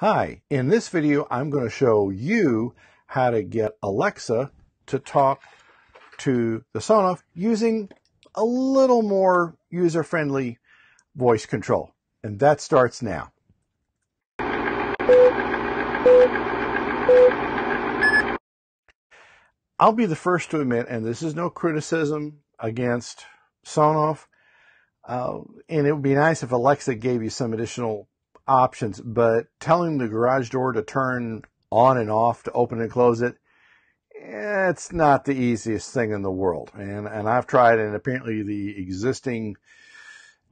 Hi, in this video I'm going to show you how to get Alexa to talk to the Sonoff using a little more user-friendly voice control. And that starts now. I'll be the first to admit, and this is no criticism against Sonoff, and it would be nice if Alexa gave you some additional options, but telling the garage door to turn on and off, to open and close it, it's not the easiest thing in the world. And I've tried, and apparently the existing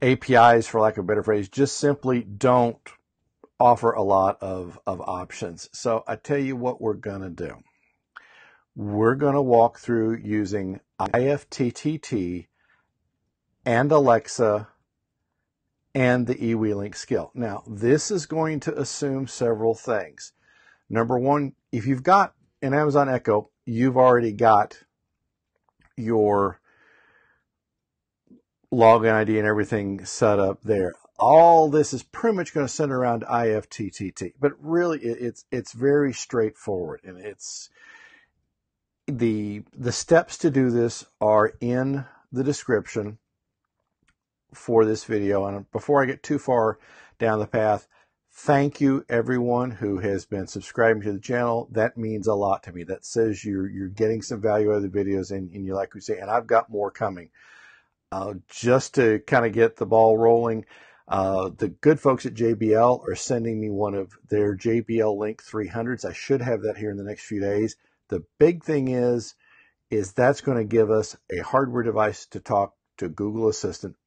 APIs, for lack of a better phrase, just simply don't offer a lot of options. So I tell you what we're going to do. We're going to walk through using IFTTT and Alexa and the eWelink skill. Now, this is going to assume several things. Number one, if you've got an Amazon Echo, you've already got your login ID and everything set up there. All this is pretty much going to center around IFTTT, but really it's very straightforward, and it's the steps to do this are in the description for this video. And before I get too far down the path, thank you everyone who has been subscribing to the channel. That means a lot to me. That says you're getting some value out of the videos, and you like we say, and I've got more coming. Just to kind of get the ball rolling, the good folks at JBL are sending me one of their JBL Link 300s. I should have that here in the next few days. The big thing is that's going to give us a hardware device to talk to Google Assistant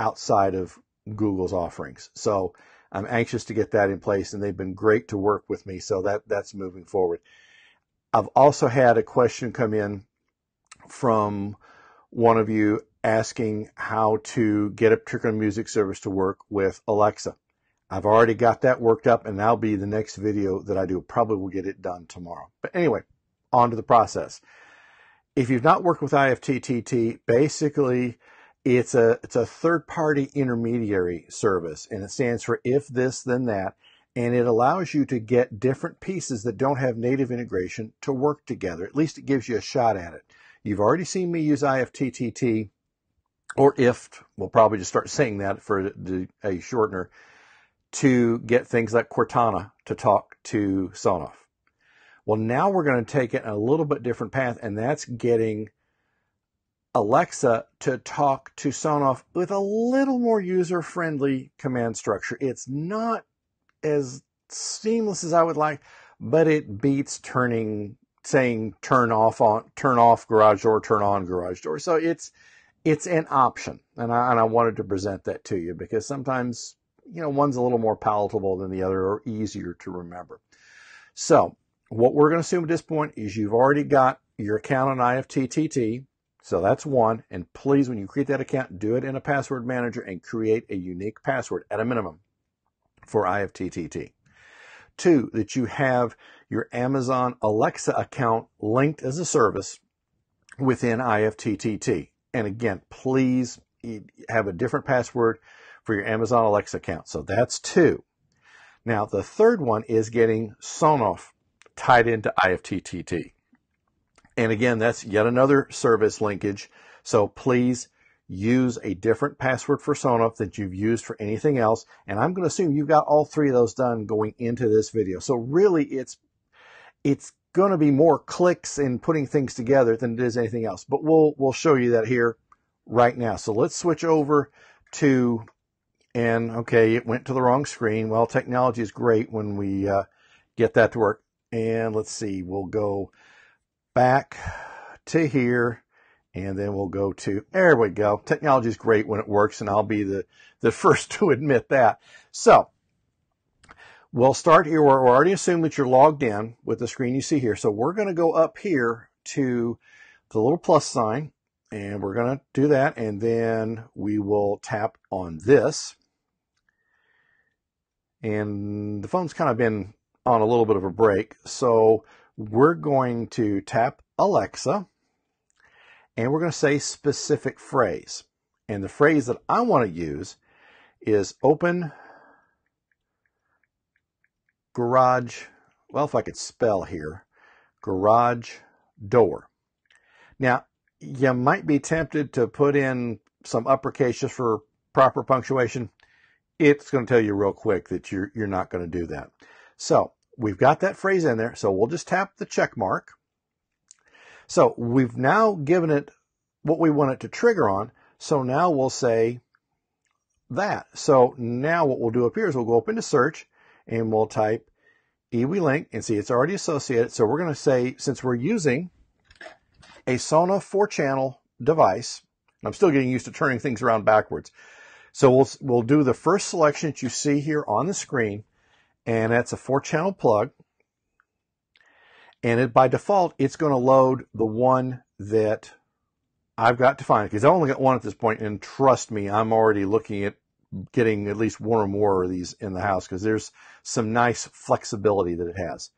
outside of Google's offerings. So I'm anxious to get that in place, and they've been great to work with me. So that's moving forward. I've also had a question come in from one of you asking how to get a particular music service to work with Alexa. I've already got that worked up, and that'll be the next video that I do. Probably will get it done tomorrow. But anyway, on to the process. If you've not worked with IFTTT, basically it's a third-party intermediary service, and it stands for if this then that, and it allows you to get different pieces that don't have native integration to work together. At least it gives you a shot at it. You've already seen me use IFTTT, or IFT, we'll probably just start saying that for a shortener, to get things like Cortana to talk to Sonoff. Well, now we're going to take it in a little bit different path, and that's getting Alexa to talk to Sonoff with a little more user-friendly command structure. It's not as seamless as I would like, but it beats saying turn off garage door, turn on garage door. So it's an option, and I wanted to present that to you because sometimes, one's a little more palatable than the other, or easier to remember. So what we're going to assume at this point is you've already got your account on IFTTT. So that's one. And please, when you create that account, do it in a password manager and create a unique password at a minimum for IFTTT. Two, that you have your Amazon Alexa account linked as a service within IFTTT. And again, please have a different password for your Amazon Alexa account. So that's two. Now, the third one is getting Sonoff tied into IFTTT. And again, that's yet another service linkage. So please use a different password for Sonoff that you've used for anything else. And I'm going to assume you've got all three of those done going into this video. So really, it's going to be more clicks in putting things together than it is anything else. But we'll show you that here right now. So let's switch over to, and okay, it went to the wrong screen. Well, technology is great when we get that to work. And let's see, we'll go back to here, and then we'll go to, there we go. Technology is great when it works, and I'll be the first to admit that. So we'll start here. We're already assuming that you're logged in with the screen you see here. So we're going to go up here to the little plus sign, and we're going to do that, and then we will tap on this. And the phone's kind of been on a little bit of a break, so we're going to tap Alexa, and we're going to say specific phrase. And the phrase that I want to use is open garage, well, if I could spell here, garage door. Now, you might be tempted to put in some uppercase just for proper punctuation. It's going to tell you real quick that you're not going to do that. So we've got that phrase in there. So we'll just tap the check mark. So we've now given it what we want it to trigger on. So now we'll say that. So now what we'll do up here is we'll go up into search and we'll type eWelink and see it's already associated. So we're going to say, since we're using a Sonoff 4-channel device, I'm still getting used to turning things around backwards. So we'll do the first selection that you see here on the screen, and that's a 4-channel plug. And by default, it's going to load the one that I've got defined, because I only got one at this point, and trust me, I'm already looking at getting at least one or more of these in the house, because there's some nice flexibility that it has.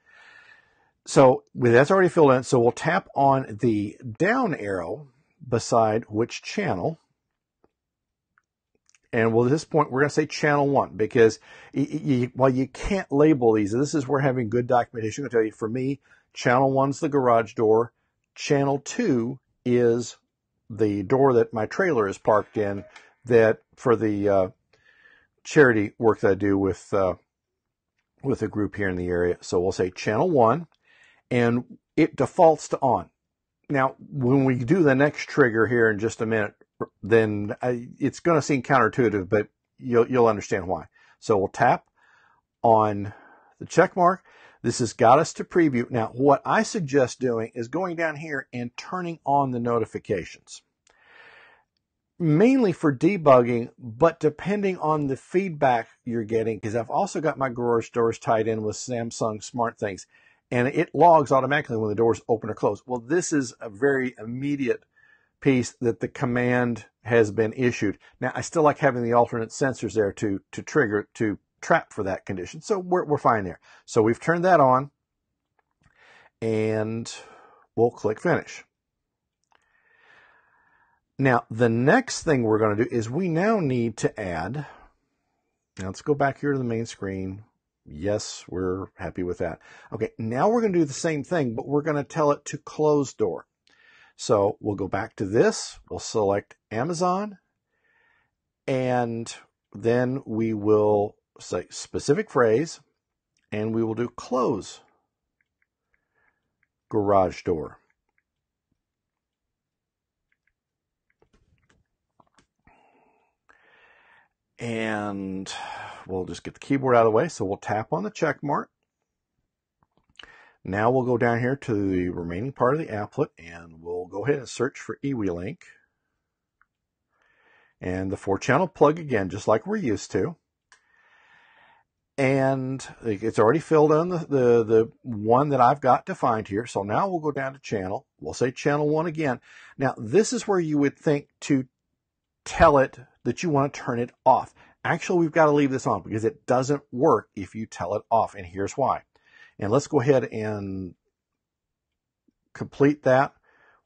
So that's already filled in, so we'll tap on the down arrow beside which channel. And well, at this point, we're going to say channel 1, because while you can't label these, this is where having good documentation will tell you, for me, channel 1's the garage door. Channel 2 is the door that my trailer is parked in, that for the charity work that I do with a group here in the area. So we'll say channel 1, and it defaults to on. Now, when we do the next trigger here in just a minute, then it's going to seem counterintuitive, but you'll understand why. So we'll tap on the check mark. This has got us to preview. Now, what I suggest doing is going down here and turning on the notifications, mainly for debugging, but depending on the feedback you're getting, because I've also got my garage doors tied in with Samsung Smart Things, and it logs automatically when the doors open or close. Well, this is a very immediate piece that the command has been issued. Now, I still like having the alternate sensors there to trigger, to trap for that condition. So we're fine there. So we've turned that on, and we'll click finish. Now, the next thing we're going to do is we now need to add, now let's go back here to the main screen. Yes, we're happy with that. Okay, now we're going to do the same thing, but we're going to tell it to close door. So we'll go back to this, we'll select Amazon, and then we will say specific phrase, and we will do close garage door. And we'll just get the keyboard out of the way. So we'll tap on the check mark. Now we'll go down here to the remaining part of the applet, and we'll go ahead and search for eWelink. And the 4-channel plug again, just like we're used to. And it's already filled in the one that I've got defined here. So now we'll go down to channel. We'll say channel 1 again. Now, this is where you would think to tell it that you want to turn it off. Actually, we've got to leave this on, because it doesn't work if you tell it off. And here's why. And let's go ahead and complete that.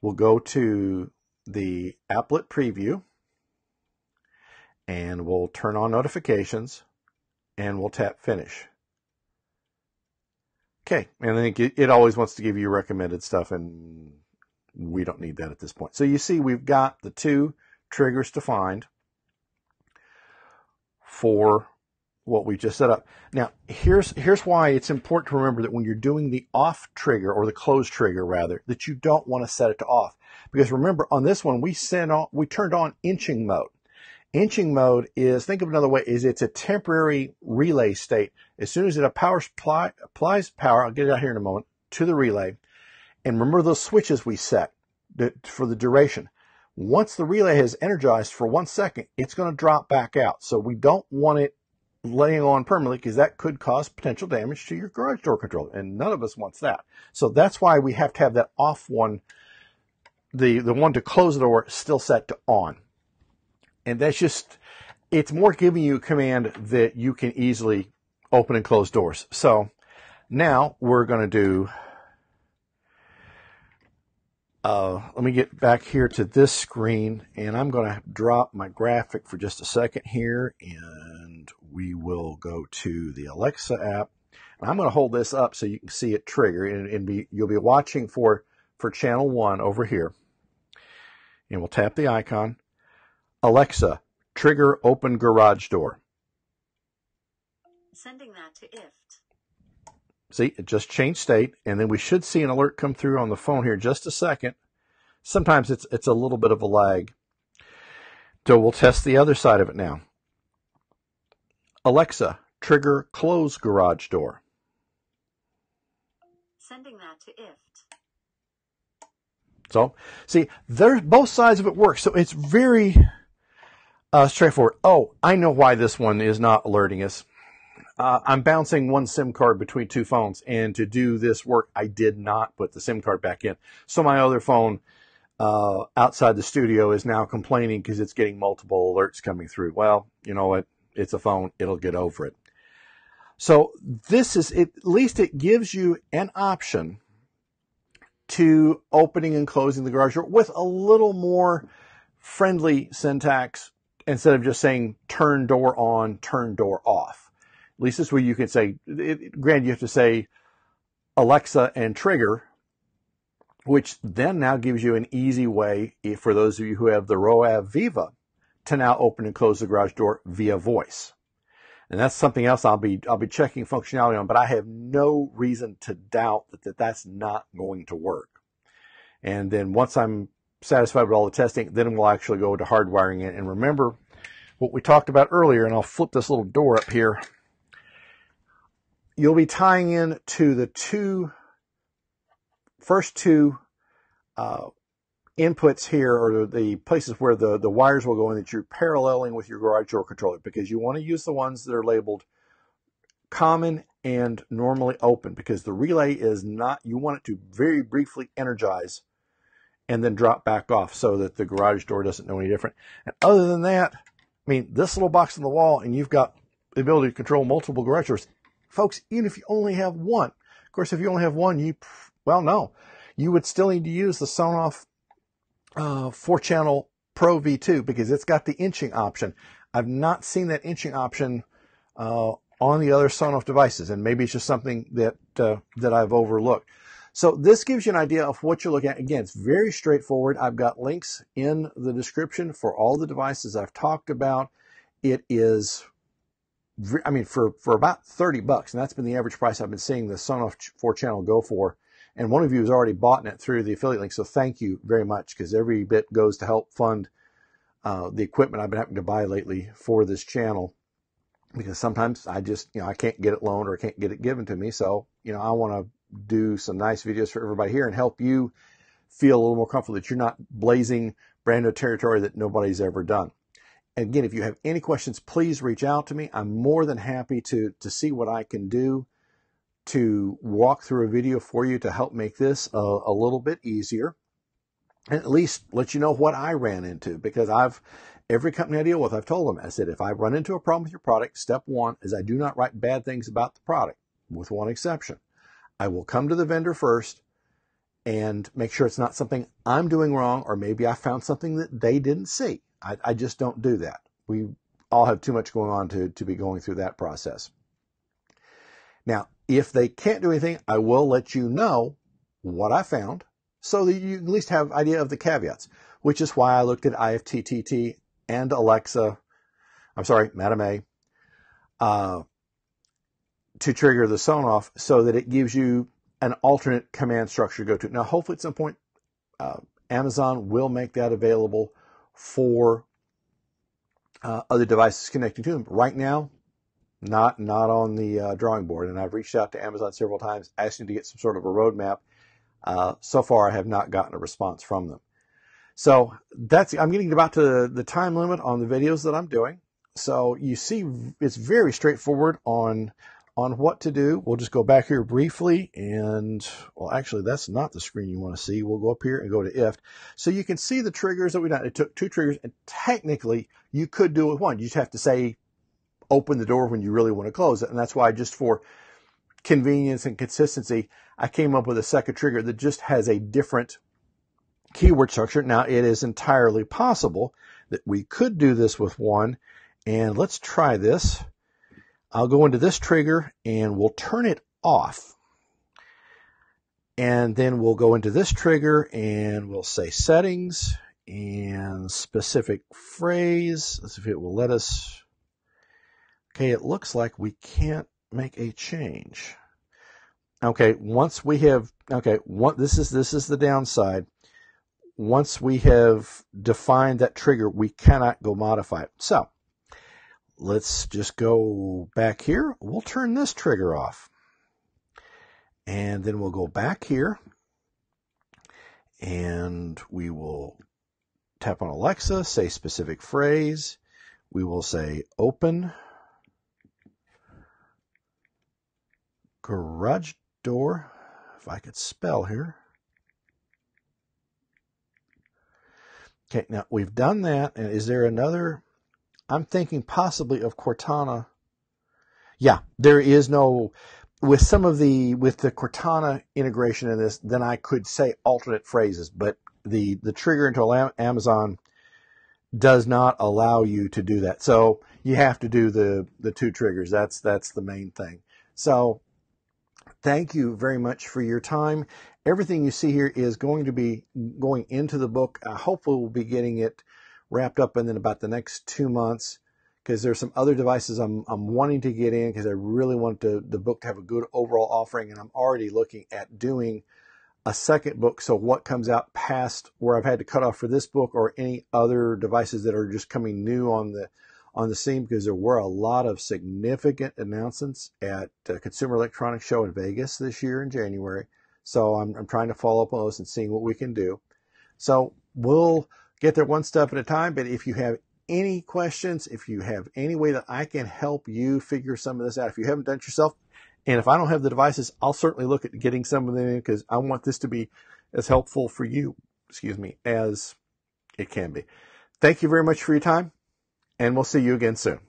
We'll go to the Applet preview, and we'll turn on notifications, and we'll tap finish. Okay, and I think it always wants to give you recommended stuff, and we don't need that at this point. So you see we've got the 2 triggers defined for what we just set up. Now, here's why it's important to remember that when you're doing the off trigger, or the close trigger rather, that you don't want to set it to off. Because remember, on this one, we turned on inching mode. Inching mode is, think of another way, is it's a temporary relay state. As soon as it applies power, I'll get it out here in a moment, to the relay. And remember those switches we set for the duration. Once the relay has energized for 1 second, it's going to drop back out. So we don't want it laying on permanently, because that could cause potential damage to your garage door controller, and none of us wants that. So that's why we have to have that off one, the one to close the door, still set to on. And that's just, it's more giving you a command that you can easily open and close doors. So now we're going to do, let me get back here to this screen, and I'm going to drop my graphic for just a second here, and we will go to the Alexa app. And I'm going to hold this up so you can see it trigger, and you'll be watching for channel 1 over here. And we'll tap the icon. Alexa, trigger open garage door. Sending that to IFT. See, it just changed state, and then we should see an alert come through on the phone here in just a second. Sometimes it's a little bit of a lag. So we'll test the other side of it now. Alexa, trigger close garage door. Sending that to IFT. So, see, both sides of it work. So it's very straightforward. Oh, I know why this one is not alerting us. I'm bouncing one SIM card between 2 phones, and to do this work, I did not put the SIM card back in. So my other phone outside the studio is now complaining because it's getting multiple alerts coming through. Well, you know what? It's a phone. It'll get over it. So this is, at least it gives you an option to opening and closing the garage door with a little more friendly syntax instead of just saying turn door on, turn door off. At least this way you can say, granted you have to say Alexa and trigger, which then now gives you an easy way for those of you who have the ROAV Viva to now open and close the garage door via voice. And that's something else I'll be checking functionality on, but I have no reason to doubt that that's not going to work. And then once I'm satisfied with all the testing, then we'll actually go to hardwiring it. And remember what we talked about earlier, and I'll flip this little door up here. You'll be tying in to the first two inputs here, or the places where the wires will go in, that you're paralleling with your garage door controller, because you want to use the ones that are labeled common and normally open, because the relay is not, you want it to very briefly energize and then drop back off so that the garage door doesn't know any different. And other than that, I mean, this little box on the wall, and you've got the ability to control multiple garage doors. Folks, even if you only have one, of course, if you only have one, you would still need to use the Sonoff 4-channel Pro Rev2, because it's got the inching option. I've not seen that inching option on the other Sonoff devices, and maybe it's just something that I've overlooked. So this gives you an idea of what you're looking at. Again, it's very straightforward. I've got links in the description for all the devices I've talked about. It is, I mean, for about $30, and that's been the average price I've been seeing the Sonoff 4-channel go for. And one of you has already bought it through the affiliate link, so thank you very much, because every bit goes to help fund the equipment I've been having to buy lately for this channel, because sometimes I just, I can't get it loaned or I can't get it given to me. So, I want to do some nice videos for everybody here and help you feel a little more comfortable that you're not blazing brand new territory that nobody's ever done. And again, if you have any questions, please reach out to me. I'm more than happy to see what I can do to walk through a video for you to help make this a little bit easier, and at least let you know what I ran into, because every company I deal with, I've told them, I said, if I run into a problem with your product, step one is I do not write bad things about the product, with one exception. I will come to the vendor first and make sure it's not something I'm doing wrong, or maybe I found something that they didn't see. I just don't do that. We all have too much going on to be going through that process. Now, if they can't do anything, I will let you know what I found so that you at least have an idea of the caveats, which is why I looked at IFTTT and Alexa, Madame A, to trigger the Sonoff, so that it gives you an alternate command structure to go to. Now, hopefully at some point, Amazon will make that available for other devices connecting to them. Right now, not on the drawing board, and I've reached out to Amazon several times asking to get some sort of a roadmap. So far, I have not gotten a response from them. So I'm getting about to the time limit on the videos that I'm doing. So you see, it's very straightforward on what to do. We'll just go back here briefly, and well, actually, that's not the screen you want to see. We'll go up here and go to IFT. So you can see the triggers that we done. It took 2 triggers, and technically, you could do it with one. You just have to say, open the door when you really want to close it. And that's why, just for convenience and consistency, I came up with a second trigger that just has a different keyword structure. Now, it is entirely possible that we could do this with one, and let's try this. I'll go into this trigger and we'll turn it off. And then we'll go into this trigger and we'll say settings and specific phrase. Let's see if it will let us. Okay, it looks like we can't make a change. Okay, once we have, this is the downside. Once we have defined that trigger, we cannot go modify it. So let's just go back here. We'll turn this trigger off. And then we'll go back here and we will tap on Alexa, say specific phrase. We will say open garage door, if I could spell here. Okay, now we've done that. And is there another? I'm thinking possibly of Cortana. Yeah, there is no, with the Cortana integration in this, then I could say alternate phrases, but the trigger into Amazon does not allow you to do that. So you have to do the two triggers. That's the main thing. So thank you very much for your time. Everything you see here is going to be going into the book. Hopefully we'll be getting it wrapped up in about the next 2 months, because there's some other devices I'm wanting to get in, because I really want the book to have a good overall offering, and I'm already looking at doing a second book. So what comes out past where I've had to cut off for this book, or any other devices that are just coming new on the scene, because there were a lot of significant announcements at Consumer Electronics Show in Vegas this year in January. So I'm trying to follow up on those and seeing what we can do. So we'll get there one step at a time. But if you have any questions, if you have any way that I can help you figure some of this out, if you haven't done it yourself, and if I don't have the devices, I'll certainly look at getting some of them in, because I want this to be as helpful for you, as it can be. Thank you very much for your time, and we'll see you again soon.